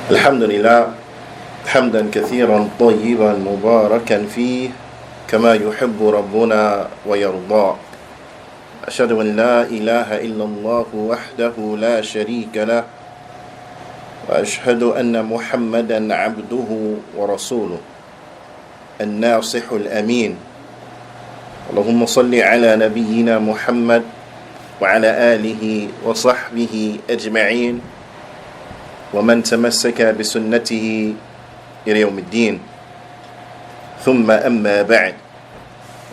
الحمد لله حمدا كثيرا طيبا مباركا فيه كما يحب ربنا ويرضى. أشهد أن لا إله إلا الله وحده لا شريك له وأشهد أن محمدا عبده ورسوله الناصح الأمين. اللهم صل على نبينا محمد وعلى آله وصحبه أجمعين ومن تمسك بسنته إلى يوم الدين. ثم أما بعد.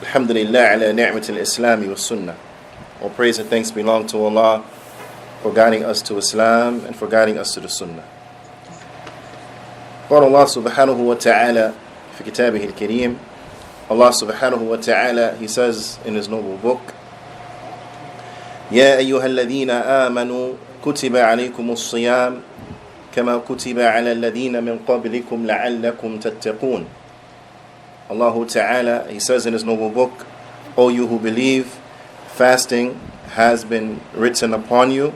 الحمد لله على نعمة الإسلام والسنة. All praise and thanks belong to Allah for guiding us to Islam and for guiding us to the Sunnah. قال الله سبحانه وتعالى في كتابه الكريم. Allah subhanahu wa ta'ala, He says in His noble book, يا أيها الذين آمنوا كتب عليكم الصيام كما كتب على الذين من قبلكم لعلكم تتقون. Allah Ta'ala, He says in His noble book, O you who believe, fasting has been written upon you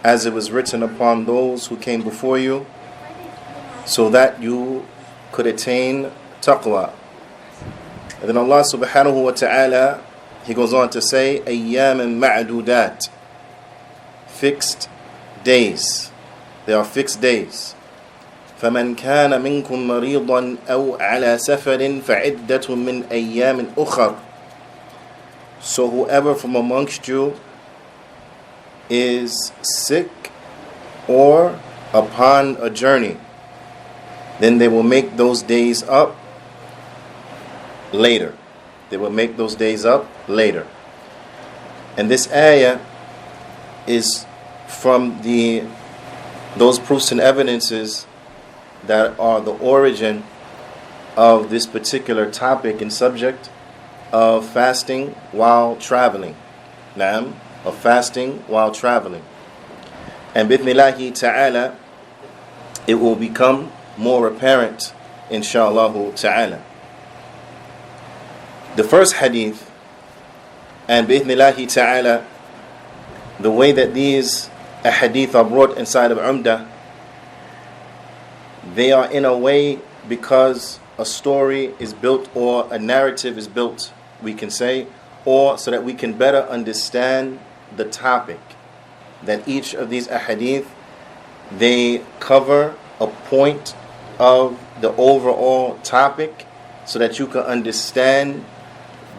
as it was written upon those who came before you, so that you could attain taqwa. And then Allah Subhanahu wa Ta'ala, He goes on to say, أيام معدودات, fixed days. They are fixed days. فمن كان منكم مريضا أو على سفر فعدة من أيام أخر. So whoever from amongst you is sick or upon a journey, then they will make those days up later. They will make those days up later. And this ayah is from those proofs and evidences that are the origin of this particular topic and subject of fasting while traveling. Naam, of fasting while traveling. And bithnillahi ta'ala, it will become more apparent, inshaAllah ta'ala. The first hadith, and bithnillahi ta'ala, the way that these ahadith are brought inside of Umdah, they are in a way because a story is built or a narrative is built, we can say, or so that we can better understand the topic. That each of these ahadith, they cover a point of the overall topic so that you can understand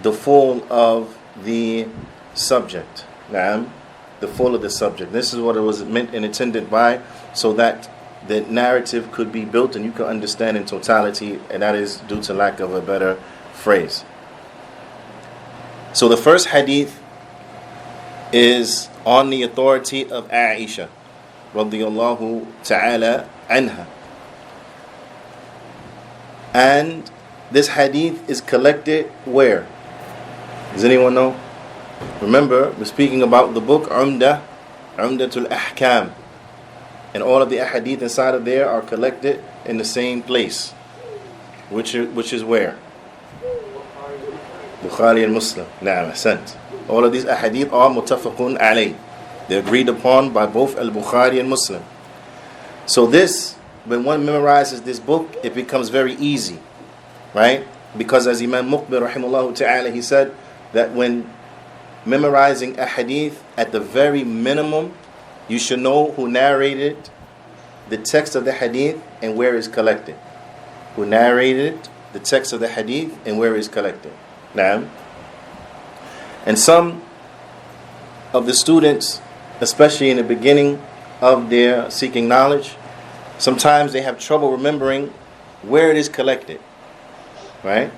the full of the subject. Naam, the full of the subject. This is what it was meant and intended by, so that the narrative could be built and you can understand in totality, and that is due to lack of a better phrase. So the first hadith is on the authority of Aisha radiyallahu ta'ala anha. And this hadith is collected where? Does anyone know? Remember, we're speaking about the book Umdatul Ahkam. And all of the ahadith inside of there are collected in the same place. Which is where? Bukhari and Muslim. Na'am, ahsant. All of these ahadith are muttafaqun alayh. They're agreed upon by both al-Bukhari and Muslim. So this, when one memorizes this book, it becomes very easy. Right? Because as Imam Muqbil rahimahullah ta'ala, he said that when memorizing a hadith, at the very minimum, you should know who narrated the text of the hadith and where it's collected. Who narrated the text of the hadith and where it's collected. Naam. And some of the students, especially in the beginning of their seeking knowledge, sometimes they have trouble remembering where it is collected. Right?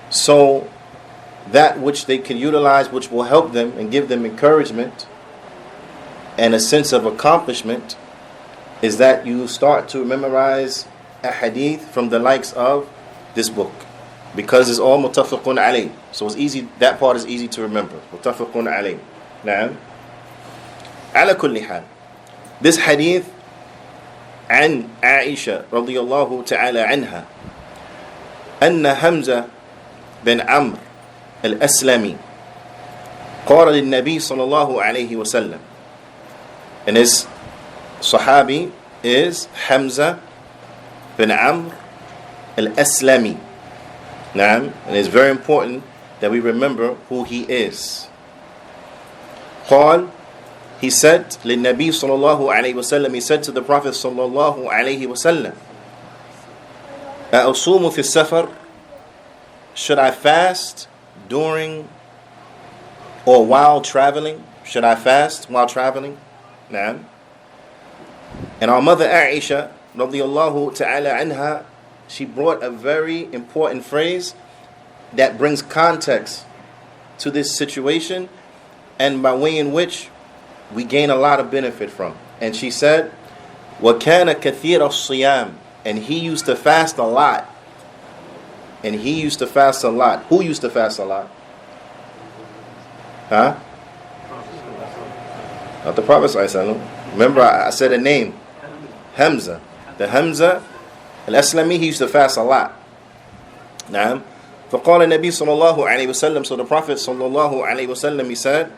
So that which they can utilize, which will help them and give them encouragement and a sense of accomplishment, is that you start to memorize a hadith from the likes of this book, because it's all muttafaqun alayh. So it's easy, that part is easy to remember. Muttafaqun alayh. Na'am. Ala kulli hal. This hadith عن عائشة رضي الله تعالى عنها أن حمزة بن عمرو الأسلمي قال للنبي صلى الله عليه وسلم. And this Sahabi is Hamza bin Amr al-Aslami. Naam, and it's very important that we remember who he is. قال, he said, للنبي صلى الله عليه وسلم, he said to the Prophet صلى الله عليه وسلم, أصوم في السفر, should I fast during or while traveling? Should I fast while traveling? Naam. And our mother Aisha radiyallahu ta'ala anha, she brought a very important phrase that brings context to this situation, and by way in which we gain a lot of benefit from. And she said, وَكَانَ كَثِيرَ الصِّيَامِ, and he used to fast a lot. And he used to fast a lot. Who used to fast a lot? Huh? Not the Prophet ﷺ. Remember I said a name. Hamza. The Hamza al-Aslami, he used to fast a lot. Naam. فقال النبي صلى الله عليه وسلم, so the Prophet صلى الله عليه وسلم, he said,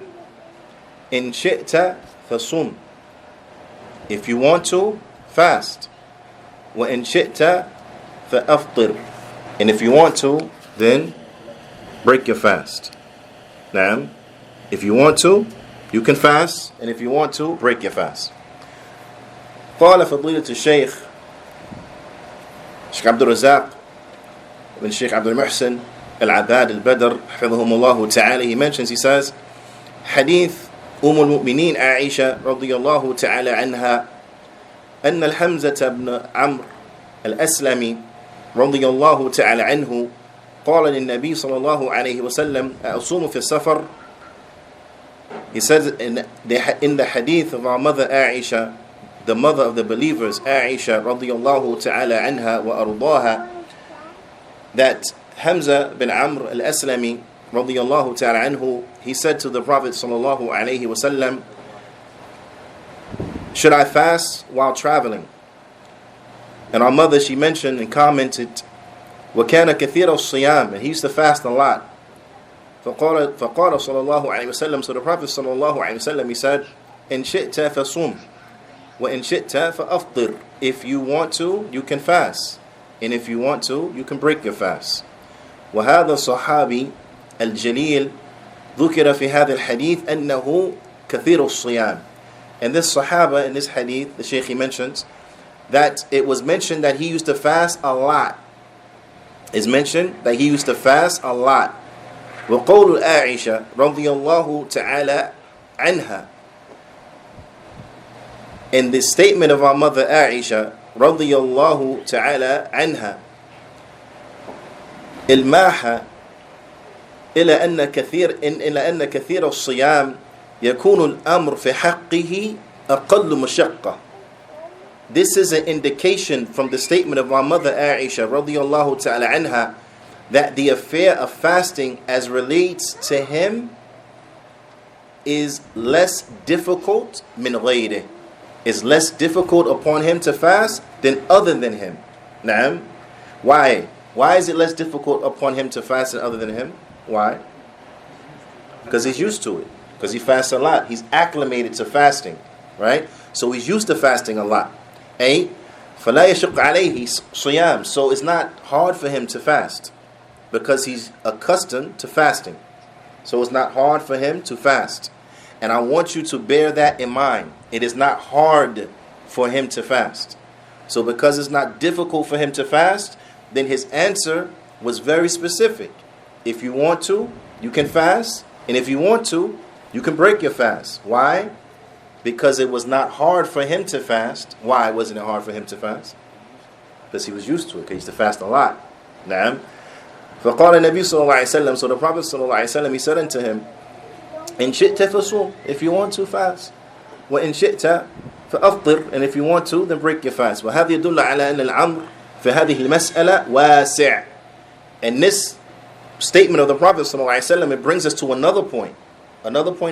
إن شئت فصم, if you want to, fast. وإن شئت فأفطر, and if you want to, then break your fast. Naam. If you want to, you can fast, and if you want to, break your fast. قال فضيلة الشيخ عبد الرزاق بن الشيخ عبد المحسن العباد البدر حفظهم الله تعالى, he mentions, he says, حديث المؤمنين عائشة رضي الله تعالى عنها أن الحمزة بن عمرو الأسلمي رضي الله تعالى عنه قال للنبي صلى الله عليه وسلم أصوم في السفر. He says in the hadith of our mother Aisha, the mother of the believers, Aisha radiyallahu ta'ala anha wa ardaha, that Hamza bin Amr al-Aslami radiyallahu ta'ala anhu, he said to the Prophet sallallahu alayhi wasallam, should I fast while traveling? And our mother, she mentioned and commented, وَكَانَ كَثِيرَ الصِّيَامِ, and he used to fast a lot. فقال صلى الله عليه وسلم, so the Prophet صلى الله عليه وسلم, he said, إن شئت فصوم وإن شئت فأفطر, if you want to, you can fast, and if you want to, you can break your fast. وهذا الصحابي الجليل ذكر في هذا الحديث أنه كثير الصيام. And this Sahaba in this hadith, the Shaykh, he mentions that it was mentioned that he used to fast a lot. It's mentioned that he used to fast a lot. وقول عائشة رضي الله تعالى عنها, in the statement of our mother Aisha رضي الله تعالى عنها, الماح إلى أن كثير الصيام يكون الأمر في حقه أقل مشقة. This is an indication from the statement of our mother Aisha رضي الله تعالى عنها that the affair of fasting as relates to him is less difficult min ghayrihi, is less difficult upon him to fast than other than him. Naam. Why? Why is it less difficult upon him to fast than other than him? Why? Because he's used to it. Because he fasts a lot. He's acclimated to fasting. Right? So he's used to fasting a lot. فَلَا يَشُقْ عَلَيْهِ صِيَامٌ, so it's not hard for him to fast, because he's accustomed to fasting. So it's not hard for him to fast. And I want you to bear that in mind. It is not hard for him to fast. So because it's not difficult for him to fast, then his answer was very specific. If you want to, you can fast. And if you want to, you can break your fast. Why? Because it was not hard for him to fast. Why wasn't it hard for him to fast? Because he was used to it. Because he used to fast a lot. Naam. فقال النبي صلى الله عليه وسلم, so the Prophet صلى الله عليه وسلم, he said unto him, إن شئت فصوم, if you want to, fast. وإن شئت فأفطر, and if you want to, then break your fast. وهذا يدل على أن الأمر في هذه المسألة واسع. And this statement of the Prophet صلى الله عليه وسلم, it brings us to another point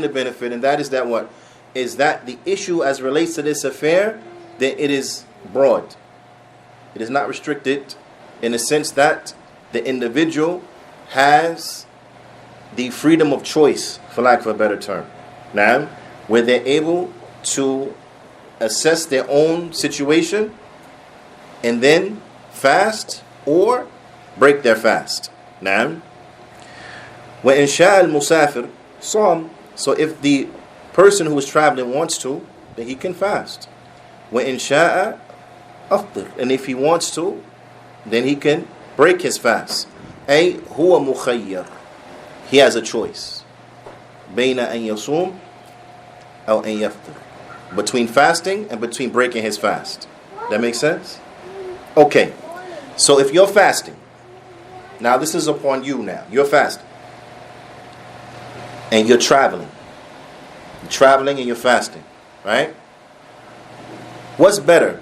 of benefit, and that is that what? Is that the issue as relates to this affair, that it is broad. It is not restricted in the sense that the individual has the freedom of choice, for lack of a better term. Now, where they're able to assess their own situation and then fast or break their fast. Naam. وَإِنْ شَاءَ الْمُسَافِرُ صَامَ. So if the person who is traveling wants to, then he can fast. وَإِنْ شَاءَ أَفْطِرُ. And if he wants to, then he can break his fast. أي هو مخير. He has a choice. بين أن يصوم أو أن يفطر. Between fasting and between breaking his fast. That makes sense? Okay. So if you're fasting, now this is upon you now. You're fasting. And you're traveling. You're traveling and you're fasting. Right? What's better?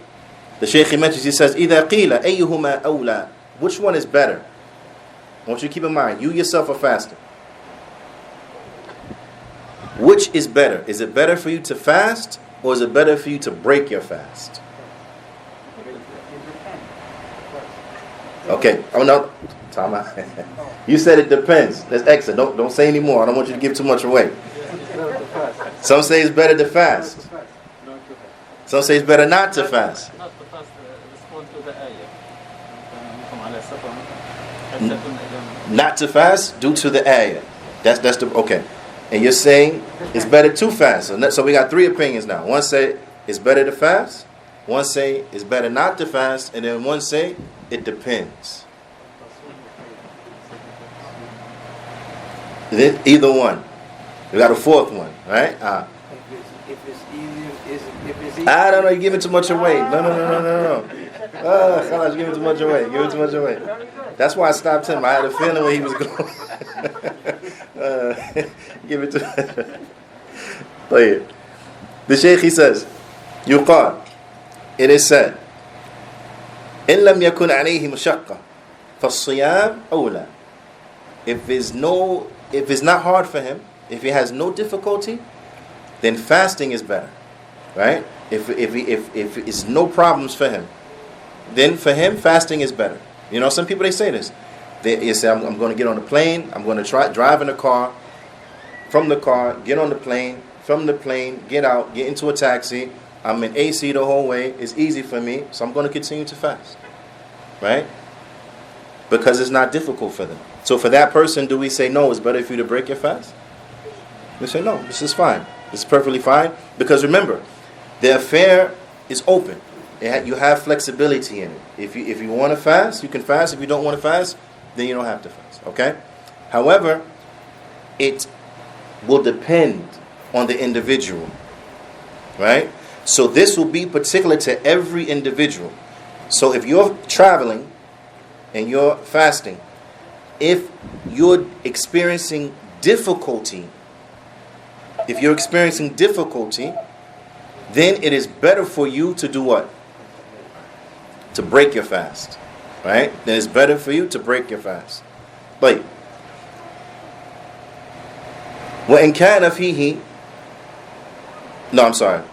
The Shaykh mentions, he says, إِذَا قِيلَ أَيُّهُمَا أَوْلَى. Which one is better? I want you to keep in mind, you yourself are fasting. Which is better? Is it better for you to fast, or is it better for you to break your fast? Okay. Oh no. Time out. You said it depends. That's excellent. Don't say any more. I don't want you to give too much away. Some say it's better to fast. Some say it's better not to fast. Not to fast. Respond to the ayah. Not to fast due to the ayah. That's the okay. And you're saying it's better to fast. So we got three opinions now. One say it's better to fast. One say it's better not to fast, and then one say it depends. Either one. We got a fourth one, right? If it's easier, I don't know. You're giving too much away. No. You're giving too much away. That's why I stopped him. I had a feeling where he was going. Give it to. The Shaykh, he says, يقال, it is said, إن لم يكن عليه مشقة فالصيام أولى. If it's not hard for him, if he has no difficulty, then fasting is better, right? If it's no problems for him, then for him fasting is better. You know, some people they say this. They say, I'm going to get on the plane. I'm going to drive in the car. From the car, get on the plane. From the plane, get out, get into a taxi. I'm in AC the whole way. It's easy for me, so I'm going to continue to fast, right? Because it's not difficult for them. So for that person, do we say, no, it's better for you to break your fast? We say, no, this is fine. This is perfectly fine. Because remember, the affair is open. You have flexibility in it. If you want to fast, you can fast. If you don't want to fast, then you don't have to fast. Okay? However, it will depend on the individual. Right? So this will be particular to every individual. So if you're traveling and you're fasting, if you're experiencing difficulty, then it is better for you to do what? To break your fast. Right? Then it's better for you to break your fast. But وَإِنْ كَانَ فِيهِ. No, I'm sorry.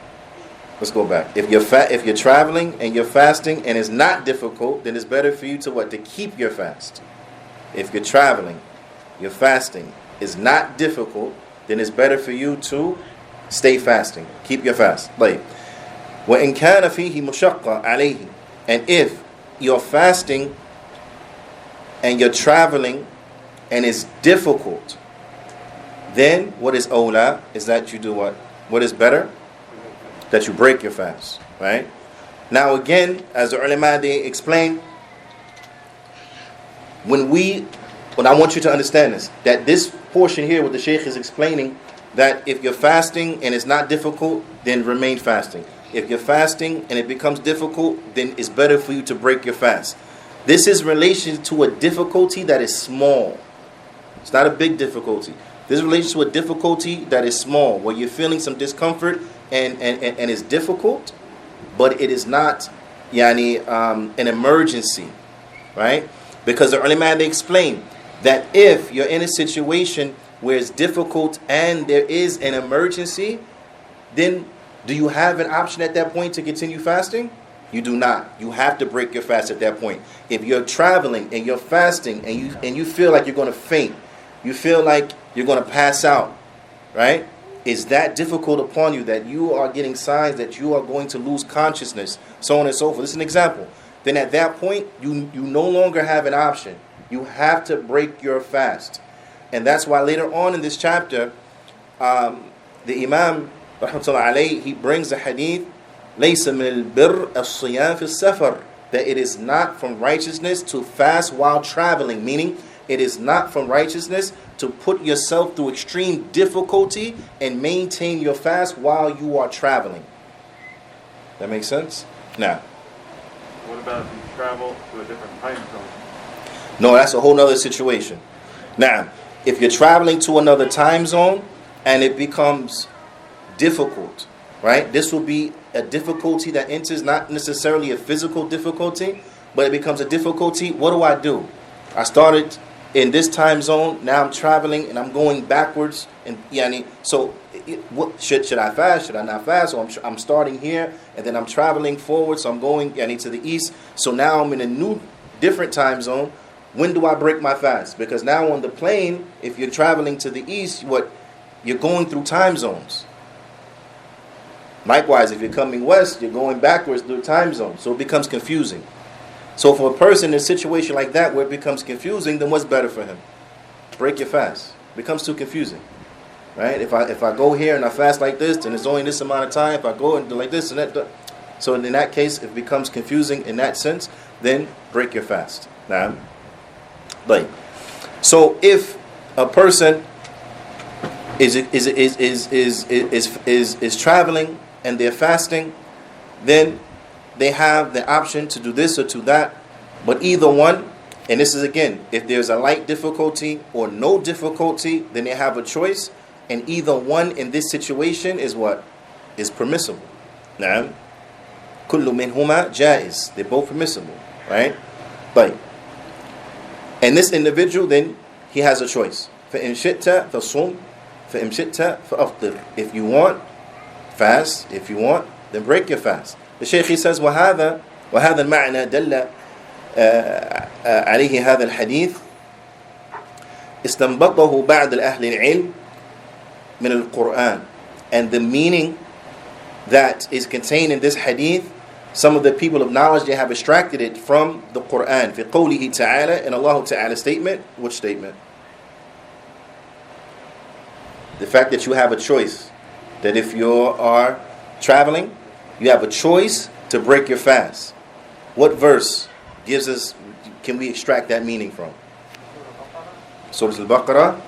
Let's go back. If you're traveling and you're fasting and it's not difficult, then it's better for you to what? To keep your fast. If you're traveling, you're fasting, it's not difficult, then it's better for you to stay fasting. Keep your fast. Like, وَإِنْ كَانَ فِيهِ مُشَقَّةٌ عَلَيْهِ. And if you're fasting and you're traveling and it's difficult, then what is awla is that you do what? What is better? That you break your fast. Right? Now again, as the ulama they explain, when I want you to understand this, that this portion here what the Shaykh is explaining, that if you're fasting and it's not difficult, then remain fasting. If you're fasting and it becomes difficult, then it's better for you to break your fast. This is relation to a difficulty that is small. It's not a big difficulty. This is relation to a difficulty that is small, where you're feeling some discomfort and it's difficult, but it is not an emergency, right? Because the ulama they explain that if you're in a situation where it's difficult and there is an emergency, then do you have an option at that point to continue fasting? You do not. You have to break your fast at that point. If you're traveling and you're fasting and you feel like you're going to faint, you feel like you're going to pass out, right? is that difficult upon you that you are getting signs that you are going to lose consciousness, so on and so forth. This is an example. Then at that point, you no longer have an option. You have to break your fast. And that's why later on in this chapter, the Imam, rahmatullahi alayhi, he brings the hadith, لَيْسَ مِنَ الْبِرِّ الصِّيَامِ فِي السَّفَرِ, that it is not from righteousness to fast while traveling, meaning it is not from righteousness to put yourself through extreme difficulty and maintain your fast while you are traveling. That makes sense? Now, what about if you travel to a different time zone? No, that's a whole nother situation. Now, if you're traveling to another time zone and it becomes difficult, right? This will be a difficulty that enters, not necessarily a physical difficulty, but it becomes a difficulty. What do? I started in this time zone, now I'm traveling and I'm going backwards. And so what, should I fast? Should I not fast? So I'm starting here and then I'm traveling forward, so I'm going to the east. So now I'm in a new, different time zone. When do I break my fast? Because now on the plane, if you're traveling to the east, you're going through time zones. Likewise, if you're coming west, you're going backwards through time zones. So it becomes confusing. So for a person in a situation like that where it becomes confusing, then what's better for him? Break your fast. It becomes too confusing. Right? If I go here and I fast like this, then it's only this amount of time. If I go and do like this and that. So in that case, if it becomes confusing in that sense, then break your fast. Now, so if a person is traveling and they're fasting, then they have the option to do this or to that. But either one, and this is again, if there's a light difficulty or no difficulty, then they have a choice. And either one in this situation is what? Is permissible. Now, kullu minhuma jaiz. They're both permissible, right? But and this individual, then he has a choice. فَإِنْ شِئْتَ فَصُمْ فَإِنْ شِئْتَ فَأَفْطِرْ. If you want, fast. If you want, then break your fast. The Shaykh, he says, وهذا المعنى دل عليه هذا الحديث استنبطه بعض الأهل العلم من القرآن. And the meaning that is contained in this hadith, some of the people of knowledge, they have extracted it from the Quran. في قوله تعالى, in Allah Ta'ala's statement. Which statement? The fact that you have a choice. That if you are traveling, you have a choice to break your fast. What verse can we extract that meaning from? Surah Al-Baqarah.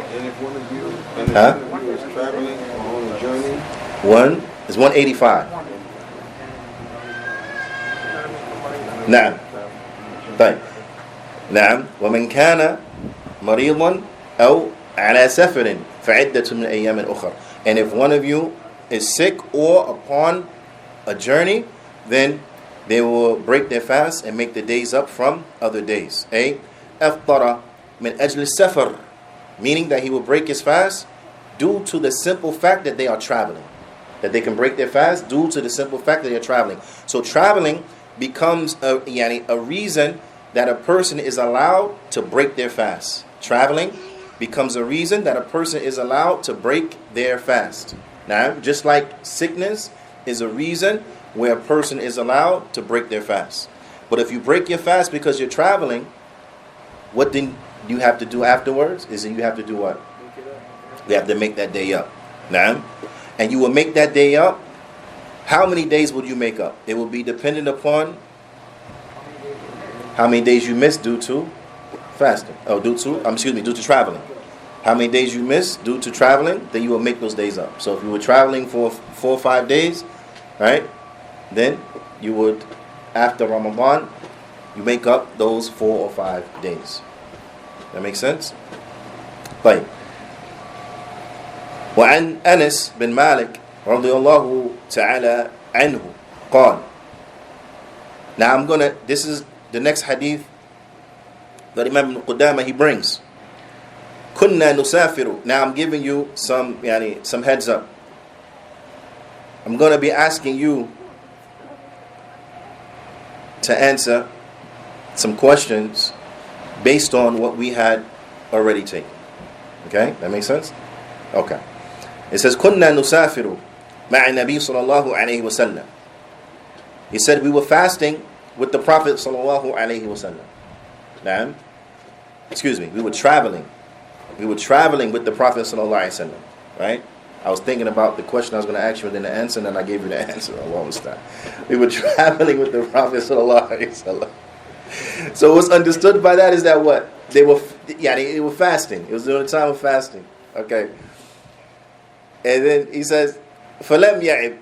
And if one of you is traveling or on a journey, one is 185. نعم. طيب. نعم. ومن كان مريضا أو على سفر فعدة من أيام أخرى. And if one of you is sick or upon a journey, then they will break their fast and make the days up from other days. أي أفطر من أجل السفر, meaning that he will break his fast due to the simple fact that they are traveling. That they can break their fast due to the simple fact that they are traveling. So traveling becomes a reason that a person is allowed to break their fast. Traveling becomes a reason that a person is allowed to break their fast. Now, just like sickness is a reason where a person is allowed to break their fast. But if you break your fast because you're traveling, what then you have to do afterwards is you have to do what? You have to make that day up. Now, and you will make that day up. How many days would you make up? It will be dependent upon how many days you missed due to fasting. Due to traveling. How many days you missed due to traveling, then you will make those days up. So if you were traveling for 4 or 5 days, right, then you would, after Ramadan, you make up those 4 or 5 days. That makes sense? طيب. وعن أنس بن مالك رضي الله تعالى عنه قال. Now this is the next hadith that Imam Ibn Qudama he brings. كنا نسافر. Now I'm giving you some heads up. I'm going to be asking you to answer some questions based on what we had already taken. Okay? That makes sense? Okay. It says, كنا نسافر مع النبي صلى الله عليه وسلم. He said we were fasting with the Prophet صلى الله عليه وسلم. Naam. Excuse me, we were traveling. We were traveling with the Prophet صلى الله عليه وسلم. Right? I was thinking about the question I was going to ask you and then the answer, and then I gave you the answer. Allah understand. We were traveling with the Prophet sallallahu alaihi wasallam. So what's understood by that is that what? They were fasting. It was during the time of fasting. Okay. And then he says, فَلَمْ يَعِبْ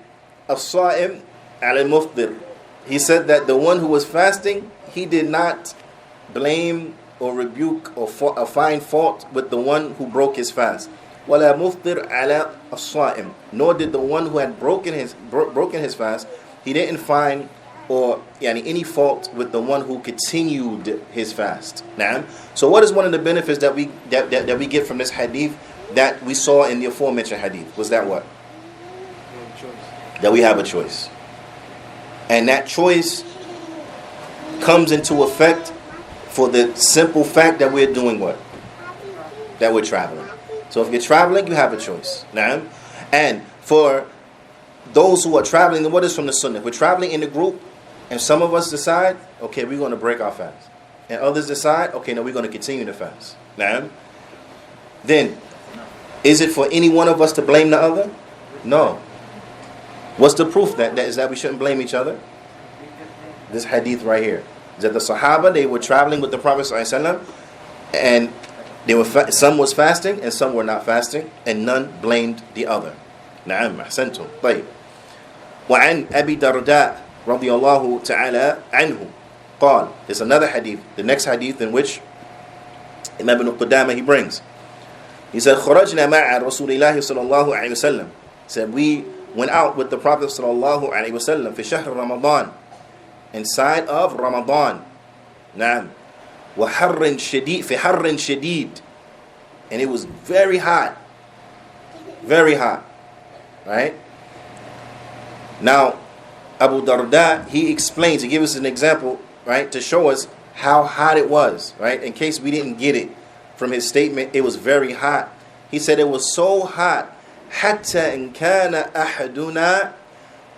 الصَّائِمْ عَلَى الْمُفْطِرِ. He said that the one who was fasting, he did not blame or rebuke or find fault with the one who broke his fast. وَلَا مُفْطِرْ عَلَى الصَّائِمِ. Nor did the one who had broken his fast, he didn't find any fault with the one who continued his fast. Now, so what is one of the benefits that we get from this hadith that we saw in the aforementioned hadith? Was that what? That we have a choice. And that choice comes into effect for the simple fact that we're doing what? That we're traveling. So if you're traveling, you have a choice. Now, and for those who are traveling, what is from the sunnah? If we're traveling in a group, and some of us decide, okay, we're going to break our fast. And others decide, okay, no, we're going to continue the fast. Now, then, is it for any one of us to blame the other? No. What's the proof that we shouldn't blame each other? This hadith right here. That the Sahaba, they were traveling with the Prophet ﷺ, and they were some was fasting and some were not fasting, and none blamed the other. Na'am, ahsantum. طيب. وعن أبي درداء رضي الله تعالى عنه قال. There's another hadith, the next hadith in which Imam Ibn Qudamah he brings. He said, خرجنا مع رسول الله صلى الله عليه وسلم. He said, we went out with the Prophet صلى الله عليه وسلم في شهر رمضان, inside of Ramadan. نعم. وحر شديد في حر شديد, and it was very hot, right? Now Abu Darda, he explains, he gives us an example, right, to show us how hot it was, right, in case we didn't get it from his statement. It was very hot. He said it was so hot حتى إن كان أحدنا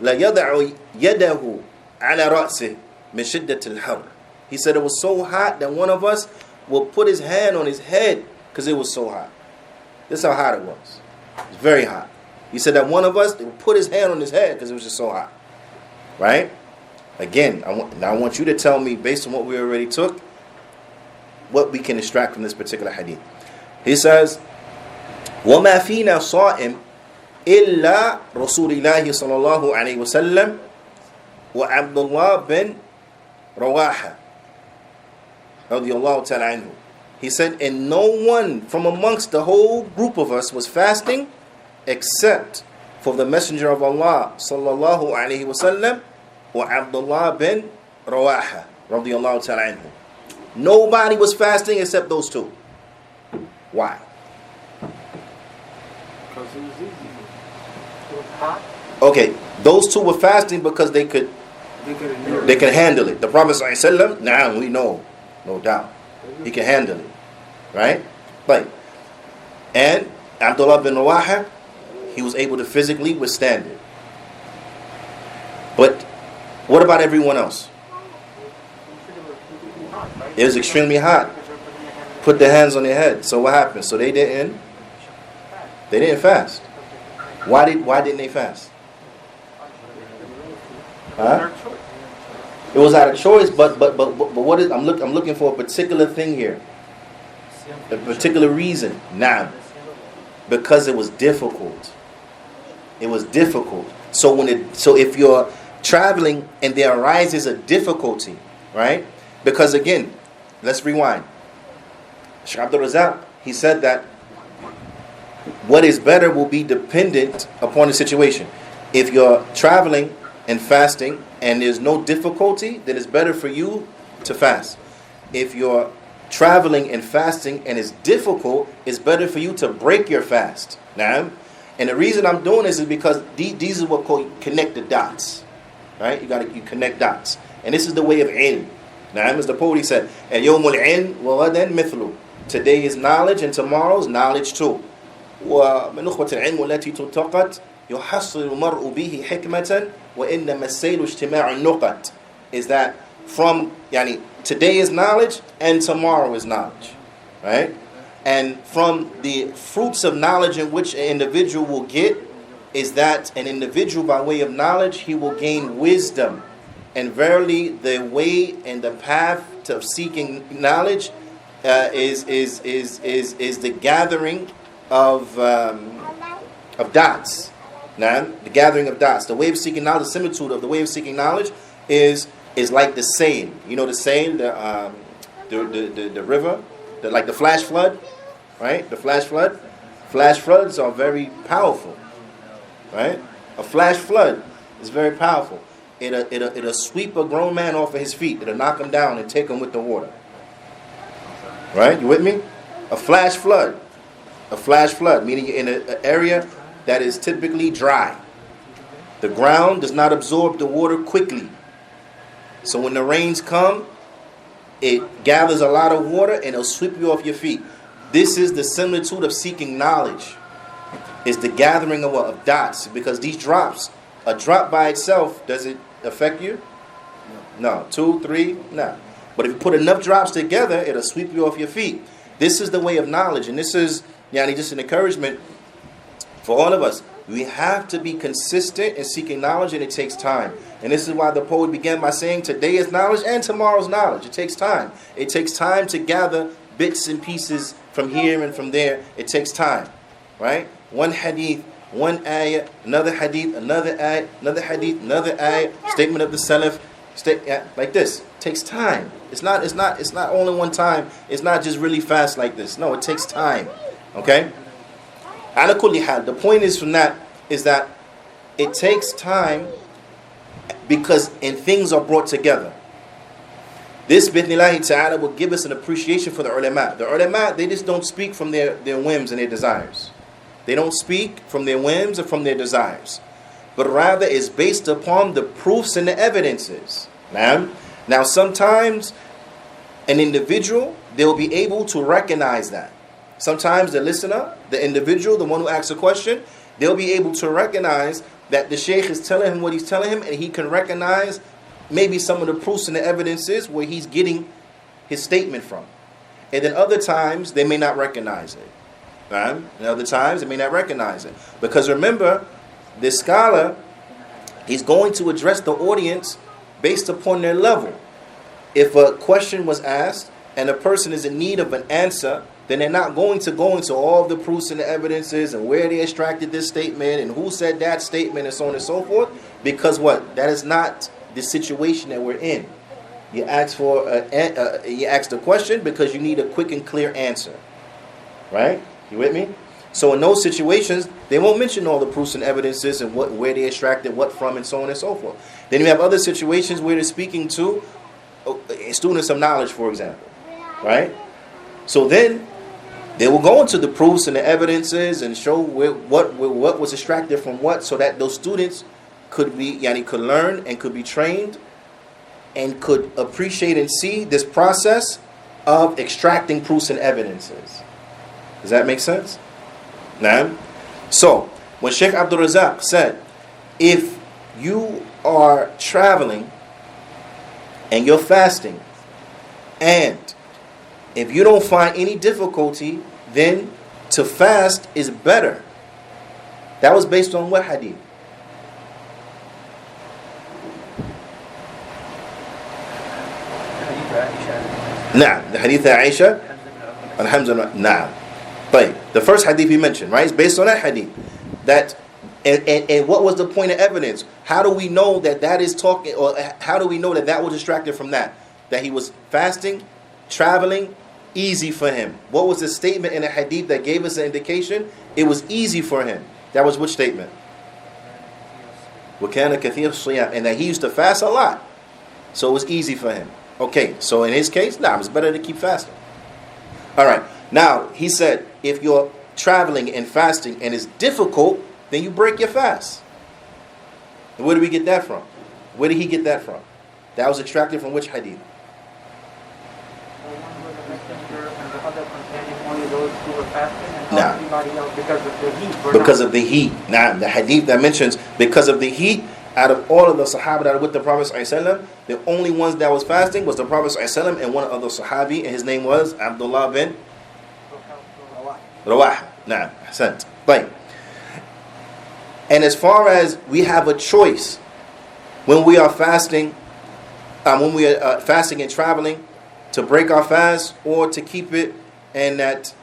لا يضع يده على رأسه من شدة الحر. He said it was so hot that one of us will put his hand on his head because it was so hot. This is how hot it was. It was very hot. He said that one of us will put his hand on his head because it was just so hot. Right? Again, I want you to tell me, based on what we already took, what we can extract from this particular hadith. He says, وَمَا فِينَا صَائِمْ إِلَّا رَسُولِ اللَّهِ صَلَى اللَّهُ عَلَيْهِ وَسَلَّمْ وَعَبْدُ اللَّهِ بِنْ رَوَاحَةَ radiyallahu ta'ala anhu. He said, and no one from amongst the whole group of us was fasting except for the Messenger of Allah sallallahu alayhi wa sallam wa Abdullah bin Rawaha radiyallahu ta'ala anhu. Nobody was fasting except those two. Why? Because it was easy. It was hot. Okay, those two were fasting because they could handle it. The Prophet sallallahu alayhi wa sallam, we know, no doubt, he can handle it, right? But and Abdullah bin Rawaha, he was able to physically withstand it. But what about everyone else? It was extremely hot. Put their hands on their head. So what happened? So they didn't fast. Why didn't they fast? Huh? It was out of choice, but what is I'm looking for a particular thing here. A particular reason. Now, because it was difficult. It was difficult. So if you're traveling and there arises a difficulty, right? Because again, let's rewind. Shaykh Abdul Razak, he said that what is better will be dependent upon the situation. If you're traveling and fasting and there's no difficulty, then it's better for you to fast. If you're traveling and fasting and it's difficult, it's better for you to break your fast. Now, and the reason I'm doing this is because these are what called connect the dots. Right? You connect dots. And this is the way of ilm. Now, as the poet said, "Yawmul ilm wa ghadan mithlu." Today is knowledge and tomorrow's knowledge too. ومن نخبة العلم التي تلتقط يحصل المرء به حكمة وإنما السيل اجتماع النقط, is that from today is knowledge and tomorrow is knowledge, right? And from the fruits of knowledge in which an individual will get is that an individual by way of knowledge he will gain wisdom, and verily the way and the path to seeking knowledge is the gathering of dots. Now, the gathering of dots. The way of seeking knowledge, the similitude of the way of seeking knowledge is like the sail. You know the sail, the river, like the flash flood, right? The flash flood. Flash floods are very powerful, right? A flash flood is very powerful. It'll sweep a grown man off of his feet. It'll knock him down and take him with the water. Right? You with me? A flash flood. A flash flood, meaning you're in an area that is typically dry. The ground does not absorb the water quickly. So when the rains come, it gathers a lot of water and it'll sweep you off your feet. This is the similitude of seeking knowledge. It's the gathering of dots. Because these drops, a drop by itself, does it affect you? No. 2, 3, no. But if you put enough drops together, it'll sweep you off your feet. This is the way of knowledge. And this is just an encouragement for all of us. We have to be consistent in seeking knowledge, and it takes time. And this is why the poet began by saying, today is knowledge and tomorrow's knowledge. It takes time. It takes time to gather bits and pieces from here and from there. It takes time, right? One hadith, one ayah, another hadith, another ayah, another hadith, another ayah, statement of the Salaf, like this. It takes time. It's not only one time. It's not just really fast like this. No, it takes time. Okay? Ala kulli hal, the point is that it takes time because things are brought together. This bithnillahi ta'ala will give us an appreciation for the ulama. The ulama, they just don't speak from their whims and their desires. They don't speak from their whims or from their desires, but rather is based upon the proofs and the evidences. Now sometimes an individual, they'll be able to recognize that. Sometimes the listener, the individual, the one who asks a question, they'll be able to recognize that the sheikh is telling him what he's telling him, and he can recognize maybe some of the proofs and the evidences where he's getting his statement from. And then other times, they may not recognize it. And other times, they may not recognize it. Because remember, this scholar, he's going to address the audience based upon their level. If a question was asked and a person is in need of an answer, then they're not going to go into all the proofs and the evidences and where they extracted this statement and who said that statement and so on and so forth. Because what? That is not the situation that we're in. You ask the question because you need a quick and clear answer. Right? You with me? So in those situations, they won't mention all the proofs and evidences and where they extracted what from and so on and so forth. Then you have other situations where they're speaking to students of knowledge, for example. Right? So then they will go into the proofs and the evidences and show what was extracted from what, so that those students could learn and could be trained and could appreciate and see this process of extracting proofs and evidences. Does that make sense? Now, so when Sheikh Abdul Razak said, if you are traveling and you're fasting, and if you don't find any difficulty, then to fast is better. That was based on what hadith? Nah, the hadith of Aisha. Alhamdulillah. Nah. But the first hadith he mentioned, right? It's based on that hadith. That and what was the point of evidence? How do we know that is talking, or how do we know that was distracted from that? That he was fasting, traveling, easy for him. What was the statement in the hadith that gave us an indication? It was easy for him. That was which statement? وَكَانَ كَثِيرَ الصِّيَامِ, and that he used to fast a lot. So it was easy for him. Okay, so in his case, it's better to keep fasting. Alright, now he said, if you're traveling and fasting and it's difficult, then you break your fast. And where do we get that from? Where did he get that from? That was extracted from which hadith? The one where the messenger and the other companion, only those who were fasting and Nah. everybody else because of the heat. Because of the heat. Now, the hadith that mentions because of the heat, out of all of the Sahaba that were with the Prophet ﷺ, the only ones that was fasting was the Prophet ﷺ and one other Sahabi, and his name was Abdullah bin Rawaha. Nah, Ahsant. Right. And as far as we have a choice when we are fasting, fasting and traveling, to break our fast or to keep it, and that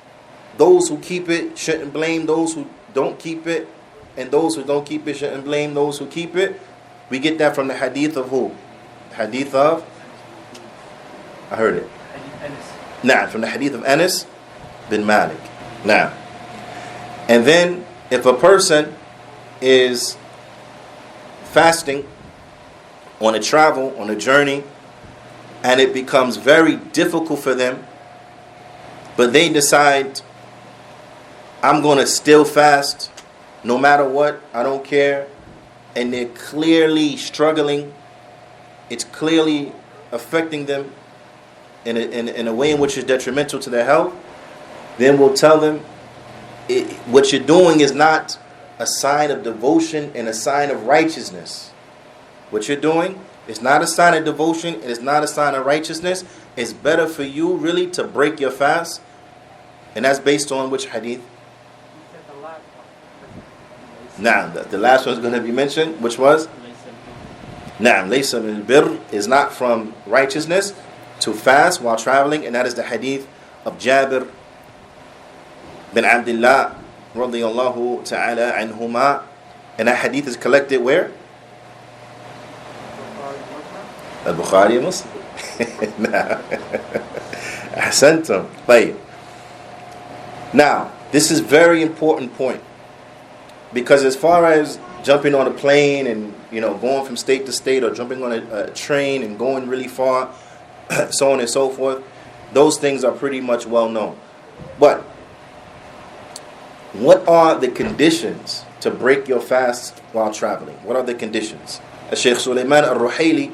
those who keep it shouldn't blame those who don't keep it, and those who don't keep it shouldn't blame those who keep it. We get that from the hadith of who? Hadith of? I heard it. Nah, from the hadith of Anas bin Malik. Now, and then if a person is fasting on a travel, on a journey, and it becomes very difficult for them, but they decide, I'm going to still fast no matter what, I don't care, and they're clearly struggling, it's clearly affecting them in a way in which is detrimental to their health, then we'll tell them, what you're doing is not a sign of devotion and a sign of righteousness. What you're doing is not a sign of devotion, it is not a sign of righteousness. It's better for you really to break your fast. And that's based on which hadith? Now, the last one is going to be mentioned, which was? Naam, laysa min al-birr is not from righteousness to fast while traveling, and that is the hadith of Jabir bin Abdullah radiyallahu ta'ala anhuma. And that hadith is collected where? Al-Bukhari and Muslim. Ahsantum. Tayyib. Now, this is very important point, because as far as jumping on a plane and going from state to state, or jumping on a train and going really far, so on and so forth, those things are pretty much well known. But what are the conditions to break your fast while traveling? What are the conditions? Shaykh Sulaiman al-Ruhaili,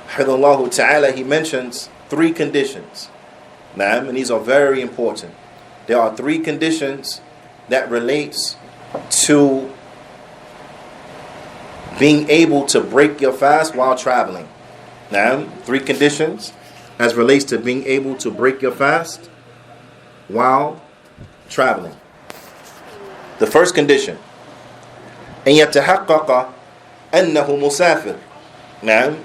hafidhahullah ta'ala, he mentions 3 conditions. And these are very important. There are 3 conditions that relates to being able to break your fast while traveling. Now, 3 conditions as relates to being able to break your fast while traveling. The first condition, أن يتحقق أنه مسافر. Now,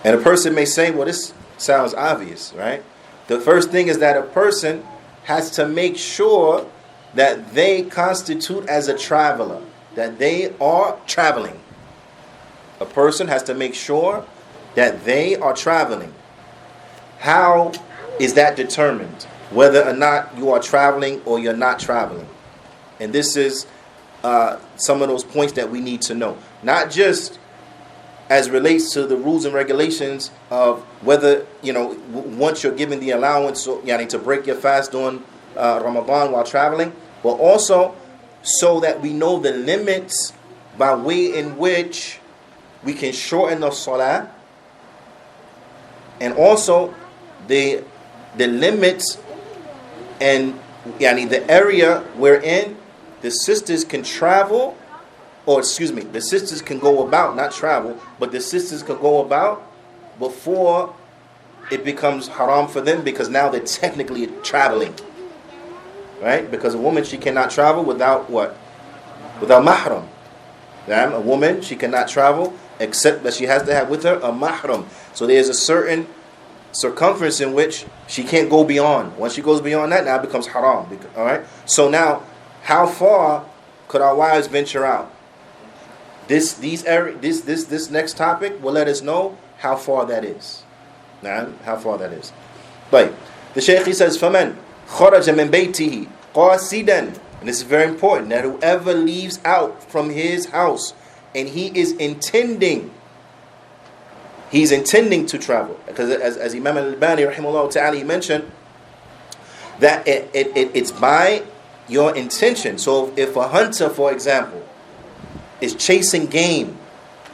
and a person may say, well, this sounds obvious, right? The first thing is that a person has to make sure that they constitute as a traveler, that they are traveling. A person has to make sure that they are traveling. How is that determined? Whether or not you are traveling or you're not traveling. And this is some of those points that we need to know. Not just as relates to the rules and regulations of whether, once you're given the allowance to break your fast during Ramadan while traveling, but also so that we know the limits by way in which we can shorten the salah, and also the limits and the area wherein the sisters can travel, the sisters can go about, not travel, but the sisters can go about before it becomes haram for them, because now they're technically traveling. Right? Because a woman, she cannot travel without what? Without mahram. A woman, she cannot travel except that she has to have with her a mahram. So there's a certain circumference in which she can't go beyond. Once she goes beyond that, now it becomes haram. All right? So now, how far could our wives venture out? This next topic will let us know how far that is. How far that is. But the Shaykh, he says, فَمَنْ خَرَجَ مِنْ بَيْتِهِ قَاسِدًا. And this is very important, that whoever leaves out from his house and he is intending to travel. Because as Imam al-Albani rahimahullah ta'ala, he mentioned that it's by your intention. So if a hunter, for example, is chasing game,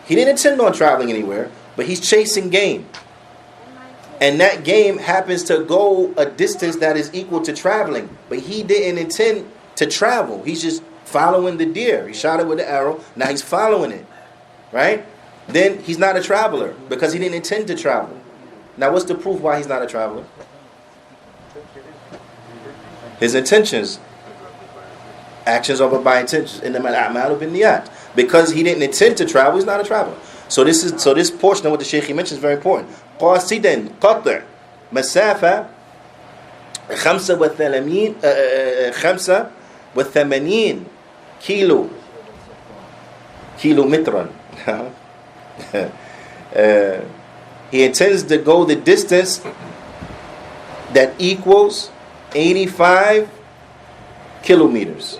he didn't intend on traveling anywhere, but he's chasing game. And that game happens to go a distance that is equal to traveling. But he didn't intend to travel. He's just following the deer. He shot it with the arrow. Now he's following it. Right? Then he's not a traveler because he didn't intend to travel. Now what's the proof why he's not a traveler? His intentions. Actions over by intentions. Because he didn't intend to travel, he's not a traveler. So this portion of what the Shaykh mentions is very important. قاصدا قطع مسافة 85 كيلومترا. He intends to go the distance that equals 85 kilometers.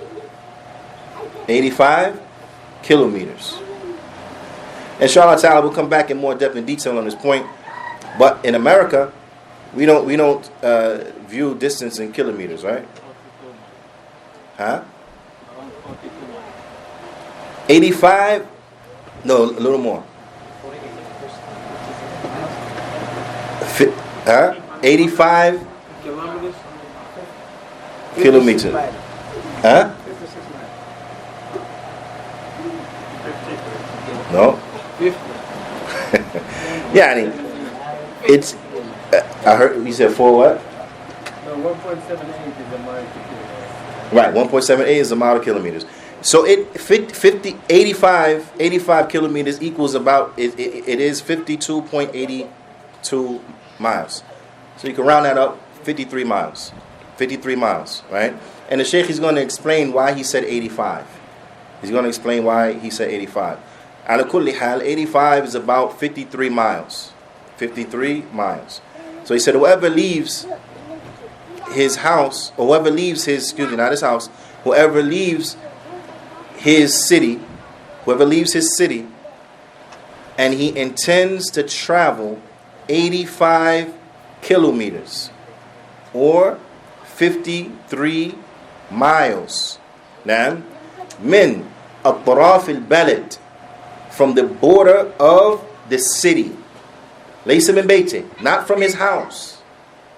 85 kilometers. Inshallah ta'ala, we'll come back in more depth and detail on this point. But in America, we don't view distance in kilometers, right? Huh? 85? No, a little more. 85 kilometers. Huh? No. Yeah, I mean, it's. I heard you said 4 what? No, 1.78 is a mile to kilometers. Right, 1.78 is a mile to kilometers. So 85 kilometers equals about it is 52.82 miles. So you can round that up, 53 miles. 53 miles, right? And the Sheikh is going to explain why he said 85. He's going to explain why he said 85. Ala kulli hal, 85 is about 53 miles. 53 miles. So he said whoever leaves his house, or whoever leaves his, not his house, whoever leaves his city, and he intends to travel 85 kilometers, or 53 miles. Now, min atraf al-balad, from the border of the city. Laysa min bayti, not from his house.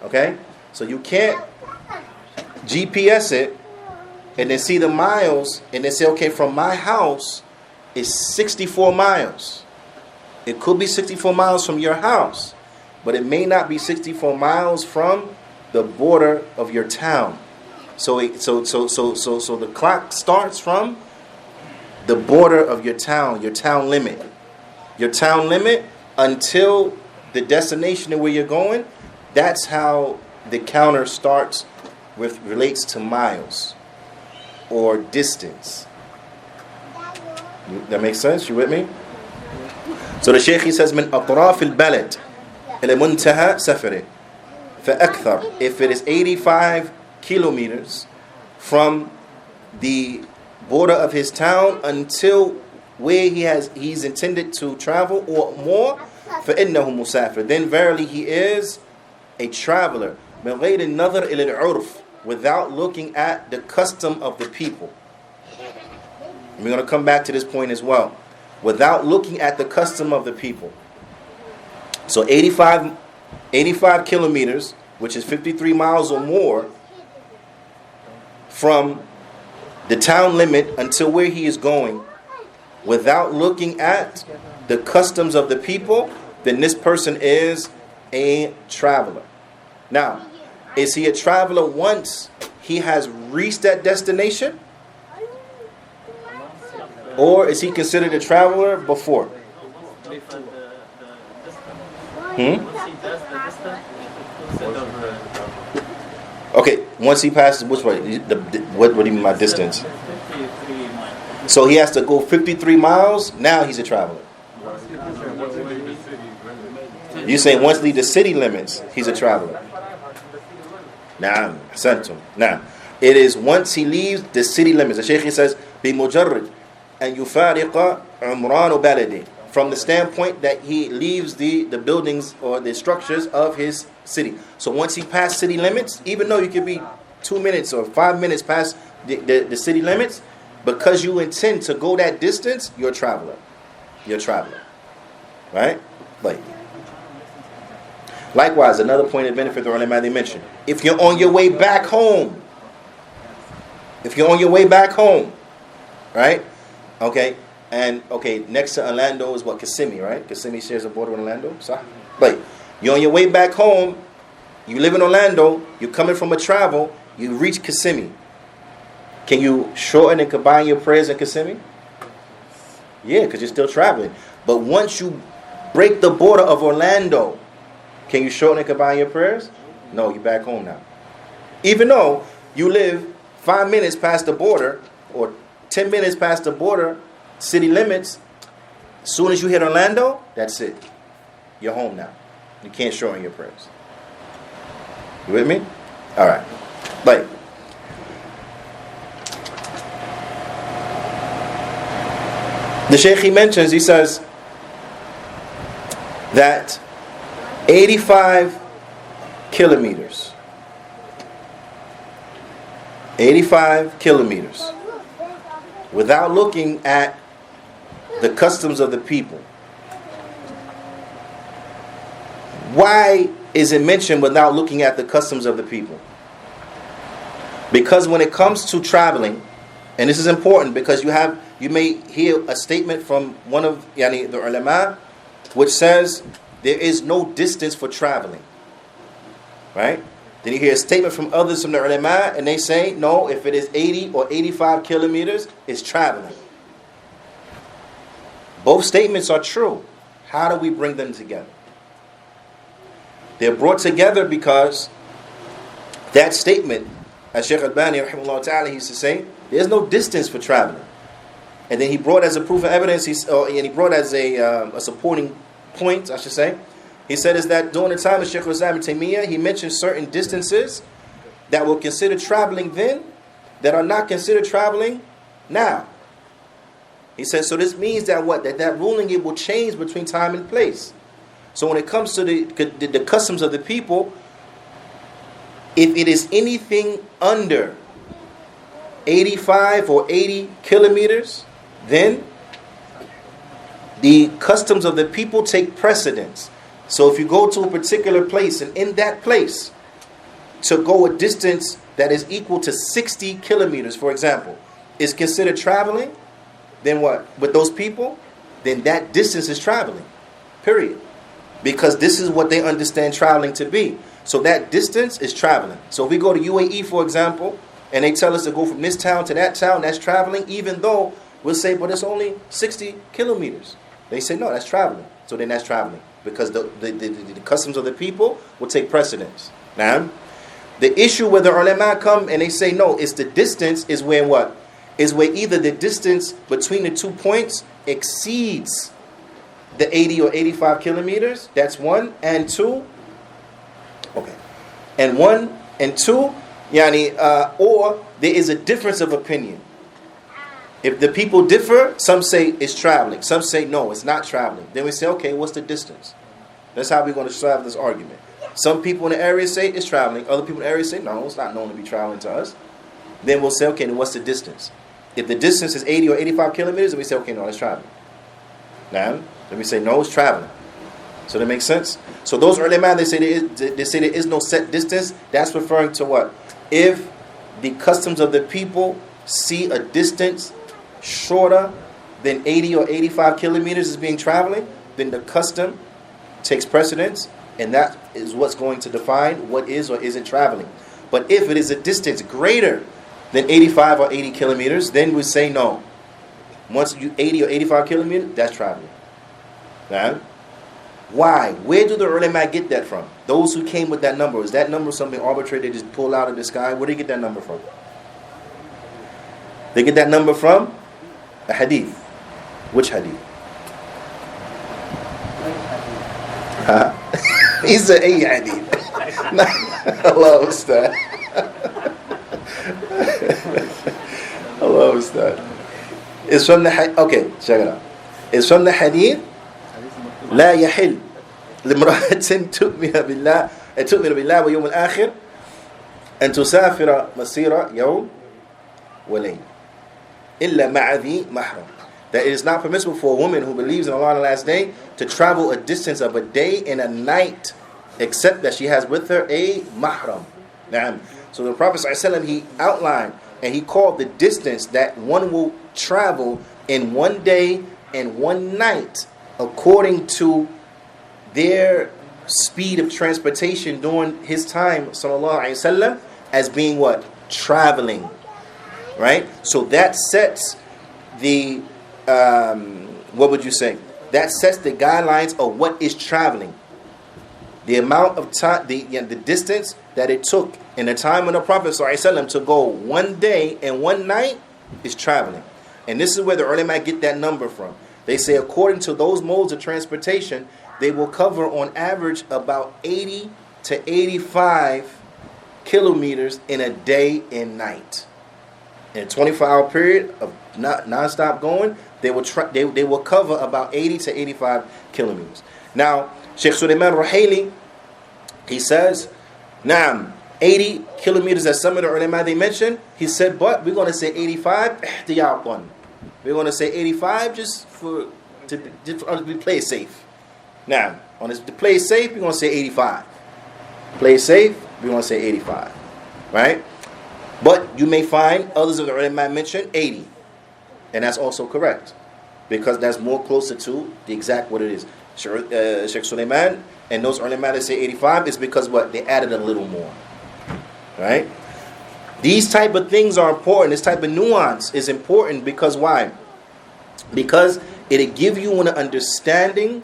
Okay? So you can't GPS it and then see the miles and then say, okay, from my house is 64 miles. It could be 64 miles from your house, but it may not be 64 miles from the border of your town. So the clock starts from the border of your town limit. Your town limit until the destination where you're going, that's how the counter starts with relates to miles or distance. That makes sense? You with me? So the Shaykh says, من أطراف البلد إلى منتهى سفره فأكثر. If it is 85 kilometers from the border of his town until where he's intended to travel or more, فإنه مسافر. Then verily he is a traveler. من غير النظر إلى العرف, without looking at the custom of the people. We're going to come back to this point as well. Without looking at the custom of the people. So 85 kilometers, which is 53 miles or more, from the town limit until where he is going, without looking at the customs of the people, then this person is a traveler. Now, is he a traveler once he has reached that destination? Or is he considered a traveler before? Okay, once he passes, which way? What do you mean by distance? So he has to go 53 miles, now he's a traveler. You're saying once leave the city limits, he's a traveler. Now, it is once he leaves the city limits. The Shaykh says, بِمُجَرِّدْ أَنْ يُفَارِقَ عُمْرَانُ بَلَدِهِ, from the standpoint that he leaves the buildings or the structures of his city. So once he passed city limits, even though you could be 2 minutes or 5 minutes past the city limits, because you intend to go that distance, you're a traveler. You're a traveler. Right? Like. Likewise, another point of benefit the ulama they mentioned. If you're on your way back home, right? Okay, and okay, next to Orlando is what? Kissimmee, right? Kissimmee shares a border with Orlando. So, like, you're on your way back home, you live in Orlando, you're coming from a travel, you reach Kissimmee. Can you shorten and combine your prayers in Kissimmee? Yeah, because you're still traveling. But once you break the border of Orlando, can you shorten and combine your prayers? No, you're back home now. Even though you live 5 minutes past the border or 10 minutes past the border, city limits, as soon as you hit Orlando, that's it. You're home now. You can't shorten your prayers. You with me? All right. Like, the Shaykh he mentions, he says that 85 kilometers without looking at the customs of the people. Why is it mentioned without looking at the customs of the people? Because when it comes to traveling, and this is important because you may hear a statement from one of the ulama which says there is no distance for traveling. Right? Then you hear a statement from others from the ulama and they say, no, if it is 80 or 85 kilometers, it's traveling. Both statements are true. How do we bring them together? They're brought together because that statement, as Shaykh Albani rahimahullah ta'ala used to say, there's no distance for traveling. And then he brought as a proof of evidence, and he brought as a supporting point, I should say, he said is that during the time of Shaykh Islam ibn Taymiyyah, he mentioned certain distances that were considered traveling then, that are not considered traveling now. He said, so this means that what? That ruling, it will change between time and place. So when it comes to the customs of the people, if it is anything under 85 or 80 kilometers, then the customs of the people take precedence. So if you go to a particular place, and in that place, to go a distance that is equal to 60 kilometers, for example, is considered traveling, then what? With those people, then that distance is traveling. Period. Because this is what they understand traveling to be. So that distance is traveling. So if we go to UAE, for example, and they tell us to go from this town to that town, that's traveling, even though we'll say, but it's only 60 kilometers. They say, no, that's traveling. So then that's traveling. Because the customs of the people will take precedence. Now, the issue where the ulama come and they say, no, it's the distance is when what? Is where either the distance between the 2 points exceeds the 80 or 85 kilometers. That's one. And two. Okay. And one and two, or there is a difference of opinion. If the people differ, some say it's traveling. Some say, no, it's not traveling. Then we say, okay, what's the distance? That's how we're going to solve this argument. Some people in the area say it's traveling. Other people in the area say, no, it's not known to be traveling to us. Then we'll say, okay, then what's the distance? If the distance is 80 or 85 kilometers, then we say, okay, no, it's traveling. Now, then we say, no, it's traveling. So that makes sense? So those ulama, they say there is no set distance. That's referring to what? If the customs of the people see a distance shorter than 80 or 85 kilometers as being traveling, then the custom takes precedence, and that is what's going to define what is or isn't traveling. But if it is a distance greater than 85 or 80 kilometers, then we say no. Once you 80 or 85 kilometers, that's traveling. Now, why? Where do the ulama get that from? Those who came with that number, is that number something arbitrary they just pull out of the sky? Where do they get that number from? They get that number from a hadith. Which hadith? He said a hadith. Allah Ustad. Allah Ustad. It's from the hadith. Okay, check it out. It's from the hadith. لا يحل لامرأة تؤمن بالله ويوم الآخر أن تسافر مسيرة يوم وليلة إلا مع ذي محرم. That it is not permissible for a woman who believes in Allah on the last day to travel a distance of a day and a night except that she has with her a mahram. Naam. So the Prophet ﷺ, he outlined and he called the distance that one will travel in one day and one night according to their speed of transportation during his time, sallallahu alaihi wasallam, as being what? Traveling. Right? So that sets the, what would you say? That sets the guidelines of what is traveling. The amount of time, the distance that it took in the time of the Prophet ﷺ to go one day and one night is traveling. And this is where the ulama get that number from. They say according to those modes of transportation, they will cover on average about 80 to 85 kilometers in a day and night. In a 24-hour period of non-stop going, they will cover about 80 to 85 kilometers. Now, Sheikh Sulaiman Ruhaili, he says, Naam, 80 kilometers as some of the ulama they mentioned. He said, but we're going to say 85, ihtiyatan. We're going to say 85 just to play it safe. Now, to play it safe, we're going to say 85. Play it safe, we're going to say 85. Right? But you may find others of the ulama mention 80. And that's also correct. Because that's more closer to the exact what it is. Sheikh Sulaiman and those ulama that say 85 is because what? They added a little more. Right? These type of things are important. This type of nuance is important because why? Because it'll give you an understanding